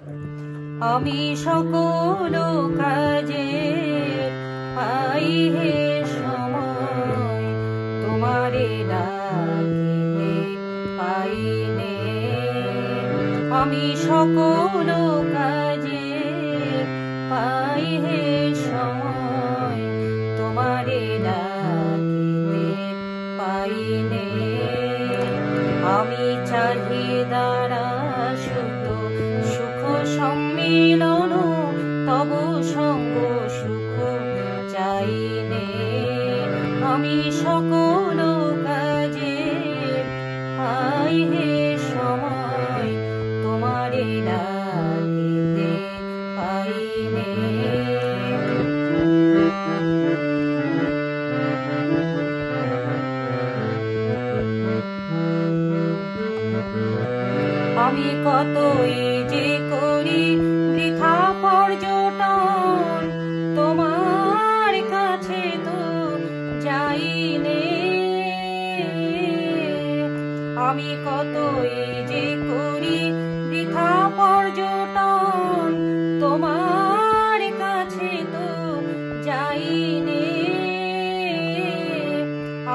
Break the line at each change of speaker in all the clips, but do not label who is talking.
আমি সকল কাজে পাই হে সময়, তোমারে ডাকিতে পাইনে। আমি সকল কাজে পাই হে সময়, তোমারে ডাকিতে পাইনে। আমি চাহিদারা শুধু সুখ সম্মিলন, তব সঙ্গ সুখ চাইনে। আমি সকল কাজে পাই হে সময়, তোমারে ডাকিতে পাইনে। আমি কতই যে করি বৃথা পর্যটন, তোমার কাছে তো যাইনে। আমি কতই যে করি বৃথা পর্যটন, তোমার কাছে তো যাইনে।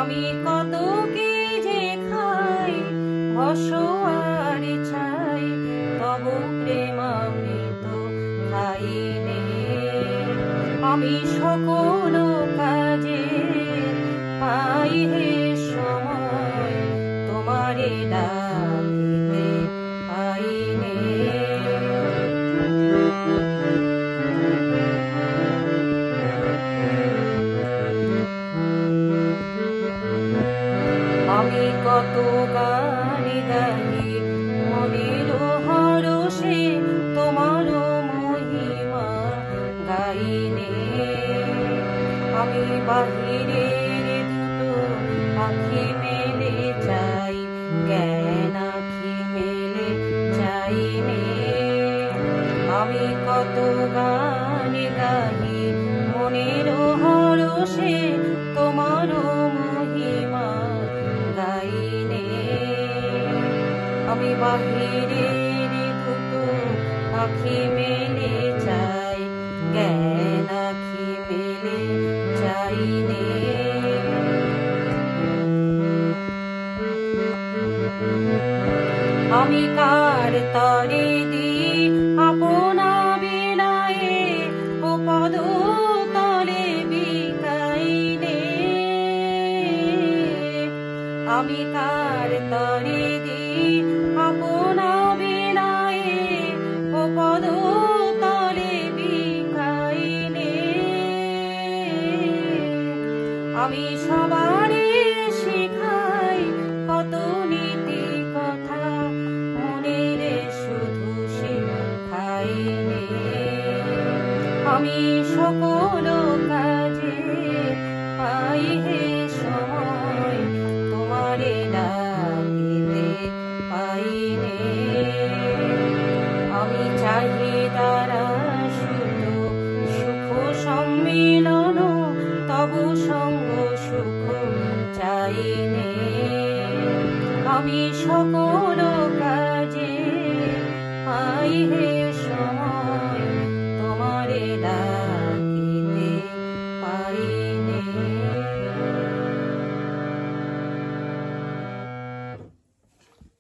আমি কত কি যে খাই ভস্ম আর ছাই, তব প্রেমামৃত খাইনে। আমি সকল কাজে পাই হে সময়, তোমারে ডাকিতে পাইনে। আমি কত গান গাহি মনের হরষে, তোমার মহিমা গাইনে। আমি বাহিরের দুটো আখি মেলে চাই, জ্ঞান আখি মেলে চাইনে। আমি কত গান গাহি মনের হরষে, তোমার মহিমা গাইনে। আমি বাহিরের দুটো আখি মেলে চাই, জ্ঞান আখি মেলে চাইনে। আমি কার তরে দি আপনা বিলায়ে, ও পদ তলে বিকাইনে। আমি কার তরে দি আপনা বিলায়ে, ও পদ তলে বিকাইনে। আমি সবারে শিখাই কত নীতি কথা, মনের শুধু শিখাইনে। আমি সকল কাজে পাই হে সময়, তোমারে ডাকিতে পাইনে। আমি চাহিদারা শুধু সুখ সম্মিলন, তব সঙ্গ সুখ চাইনে। আমি সকল কাজে পাই হে